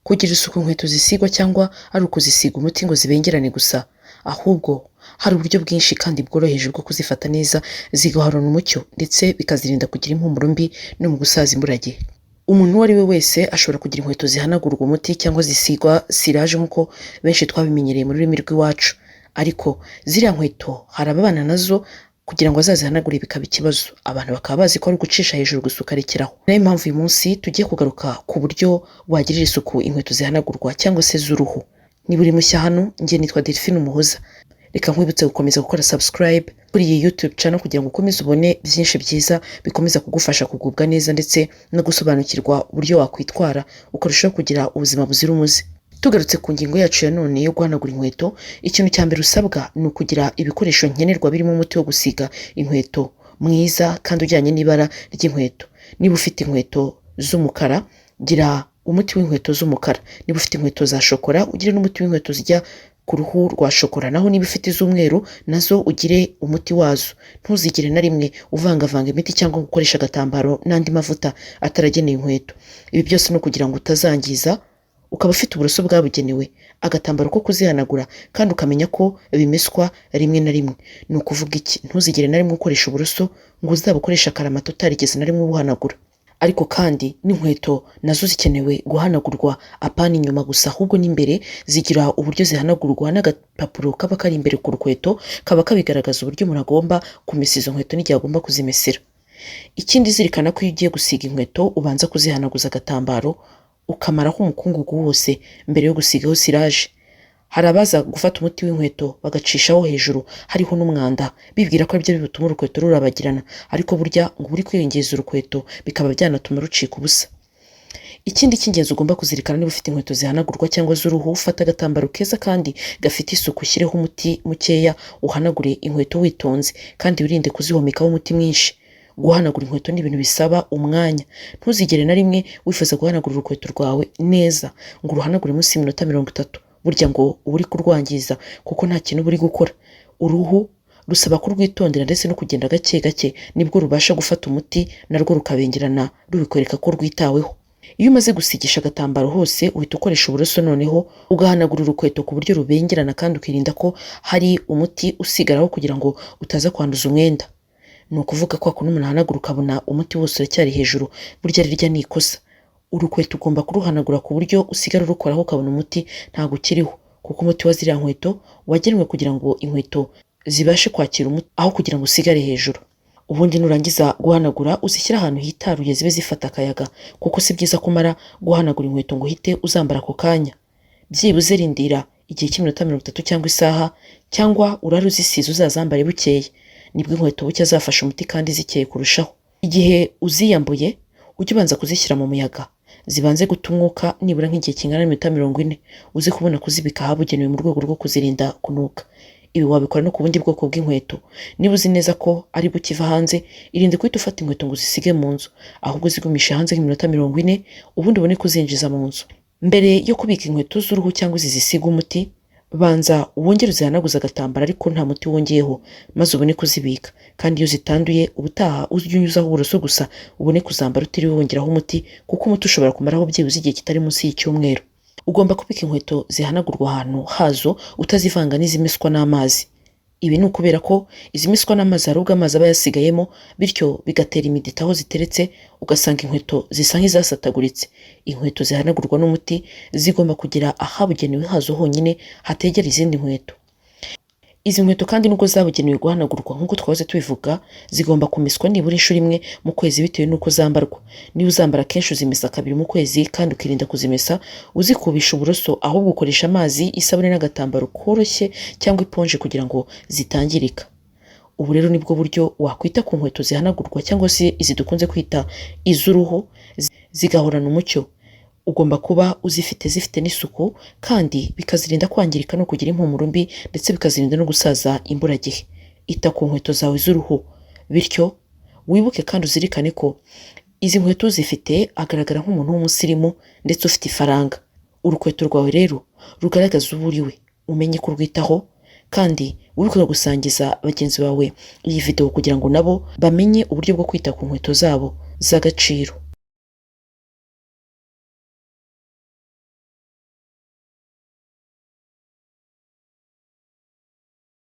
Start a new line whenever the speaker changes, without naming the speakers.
Kugira isuku inkweto zisigwa cyangwa ari ukuzisiga umuti ngo zibengerane gusa, ahubwo hari uburyo bwinshi kandi bworoheje bwo kuzifata neza zigahorana umucyo ndetse bikazirinda kugira impumuro mbi no mu gusaza imburagihe. Umuntu uwo ari we wese ashobora kugira inkweto zihanagurwa umuti cyangwa zisigwa siraje nk'uko benshi twabimenyereye mu rurimi rw'iwacu, ariko ziriya nkweto hari ababana nazo kugira ngo azazihanagure bikaba ikibazo, abantu bakaba bazi ko ari ugucisha hejuru gusa ukarekeraho. Niyo mpamvu uyu munsi tugiye kugaruka ku buryo wagirira isuku inkweto zihanagurwa cyangwa se z'uruhu. Ni buri mushya hano, njye nitwa Delphine Umuhoza. Reka nkwibutse gukomeza gukora subscribe kuri iyi YouTube channel kugira ngo ukomeze ubone byinshi byiza bikomeza kugufasha kugubwa neza ndetse no gusobanukirwa uburyo wakwitwara ukarushaho kugira ubuzima buzira umuze. Tugarutse ku ngingo yacu ya none yo guhanagura inkweto, ikintu cya mbere usabwa ni ukugira ibikoresho nkenerwa birimo umuti wo gusiga inkweto mwiza kandi ujyanye n'ibara ry'inkweto. Niba ufite inkweto z'umukara, gira umuti w'inkweto z'umukara. Niba ufite inkweto za shokora, ugire n'umuti w'inkweto zijya ku ruhu rwa shokora. Naho niba ufite iz'umweru, nazo ugire umuti wazo. Ntuzigire na rimwe uvangavanga imiti cyangwa gukoresha agatambaro n'andi mavuta ataragenewe inkweto. Ibi byose ni ukugira ngo utazangiza, ukaba ufite uburoso bwabugenewe, agatambaro ko kuzihanagura kandi ukamenya ko bimeswa rimwe na rimwe. Ni ukuvuga iki? Ntuzigire na rimwe ukoresha uburoso ngo uzabukoresha akaramata utarigeze na rimwe ubuhanagura. Ariko kandi n'inkweto nazo zikenewe guhanagurwa apana inyuma gusa, ahubwo n'imbere zigira uburyo zihanagurwa n'agapapuro kaba kari imbere ku rukweto, kaba kabigaragaza uburyo umuntu agomba kumesa izo nkweto n'igihe agomba kuzimesera. Ikindi zirikana ko iyo ugiye gusiga inkweto ubanza kuzihanaguza agatambaro ukamaraho umukungugu wose mbere yo gusigaho siraje. Hari abaza gufata umuti w'inkweto bagacishaho hejuru hariho n'umwanda bibwira ko aribyo bituma urukweto rurabagirana, ariko burya ngo uri kwiyongeza urukweto bikaba byanatuma rucika ubusa. Ikindi cy'ingenzi ugomba kuzirikana niba ufite inkweto zihanagurwa cyangwa z'uruhu, ufata agatambaro keza kandi gafite isuku, ushyireho umuti mukeya uhanagure inkweto witonze kandi wirinde kuzihomekaho umuti mwinshi. Guhanagura inkweto ni ibintu bisaba umwanya. Ntuzigere na rimwe wifuza guhanagura urukweto rwawe neza ngo uruhanagure munsi y'iminota 30. Burya ngo uba uri kurwangiza kuko nta kintu uba uri gukora. Uruhu rusaba kurwitondera ndetse no kugenda gake gake nibwo rubasha gufata umuti narwo rukabengerana rubikwereka ko rwitaweho. Iyo umaze gusigisha agatambaro hose uhita ukoresha uburoso noneho ugahanagura urukweto ku buryo rubengerana kandi ukirinda ko hari umuti usigaraho kugira ngo utaza kwanduza umwenda. Ni ukuvuga ko umuntu ahanagura ukabona umuti wose uracyari hejuru, burya rirya ni ikosa. Urukweto ugomba kuruhanagura ku buryo usigara urukoraho ukabona umuti ntabwo ukiriho, kuko umuti wa ziriya nkweto wagenwe kugira ngo inkweto zibashe kwakira umuti aho kugira ngo usigare hejuru. Ubundi nurangiza guhanagura uzishyira ahantu hitaruye zibe zifata akayaga, kuko si byiza kumara guhanagura inkweto ngo uhite uzambara ako kanya. Byibuze rindira igihe cy'iminota 30 cyangwa isaha, cyangwa urare uzisize uzazambare bukeye, nibwo inkweto bucya zafashe umuti kandi zikeye kurushaho. Igihe uziyambuye ujye ubanza kuzishyira mu muyaga zibanze guta umwuka nibura nk'igihe kingana n'iminota 40, uzi kubona kuzibika ahabugenewe mu rwego rwo kuzirinda kunuka. Ibi wabikora no ku bundi bwoko bw'inkweto. Niba uzi neza ko ari bukiva hanze, irinde guhita ufata inkweto ngo uzisige mu nzu, ahubwo zigumisha hanze nk'iminota 40 ubundi ubone kuzinjiza mu nzu. Mbere yo kubika inkweto z'uruhu cyangwa zisiga umuti, banza wongere uzihanaguza agatambaro ariko nta muti wongeyeho, maze ubone kuzibika. Kandi iyo zitanduye ubutaha ujye unyuzaho uburoso gusa ubone kuzambara utiriwe wongeraho umuti, kuko umuti ushobora kumaraho byibuze igihe kitari munsi y'icyumweru. Ugomba kubika inkweto zihanagurwa ahantu hazo utazivanga n'izimeswa n'amazi. Ibi ni ukubera ko izimeswa n'amazi hari ubwo amazi aba yasigayemo, bityo bigatera imidita aho ziteretse ugasanga inkweto zisa nk'izasataguritse. Inkweto zihanagurwa n'umuti zigomba kugira ahabugenewe hazo honyine hategera izindi nkweto. Izi nkweto kandi nubwo zabugenewe guhanagurwa nk'uko twahoze tubivuga, zigomba kumeswa nibura inshuro imwe mu kwezi bitewe n'uko zambarwa. Niba uzambara kenshi uzimesa 2 mu kwezi kandi ukirinda kuzimesa uzikubisha uburoso, ahubwo ukoresha amazi, isabune n'agatambaro koroshye cyangwa iponje kugira ngo zitangirika. Ubu rero nibwo buryo wakwita ku nkweto zihanagurwa cyangwa se izi dukunze kwita iz'uruhu zigahorana umucyo. Ugomba kuba zifite n'isuku kandi bikazirinda kwangirika no kugira impumuro mbi ndetse bikazirinda no gusaza imburagihe. Ita ku nkweto zawe z'uruhu, bityo wibuke kandi uzirikane ko izi nkweto zifite agaragara nk'umuntu w'umusirimu ndetse ufite ifaranga. Urukweto rwawe rero rugaragaza uwo uriwe, umenye kurwitaho kandi wibuke gusangiza bagenzi bawe iyi video kugira ngo nabo bamenye uburyo bwo kwita ku nkweto zabo z'agaciro.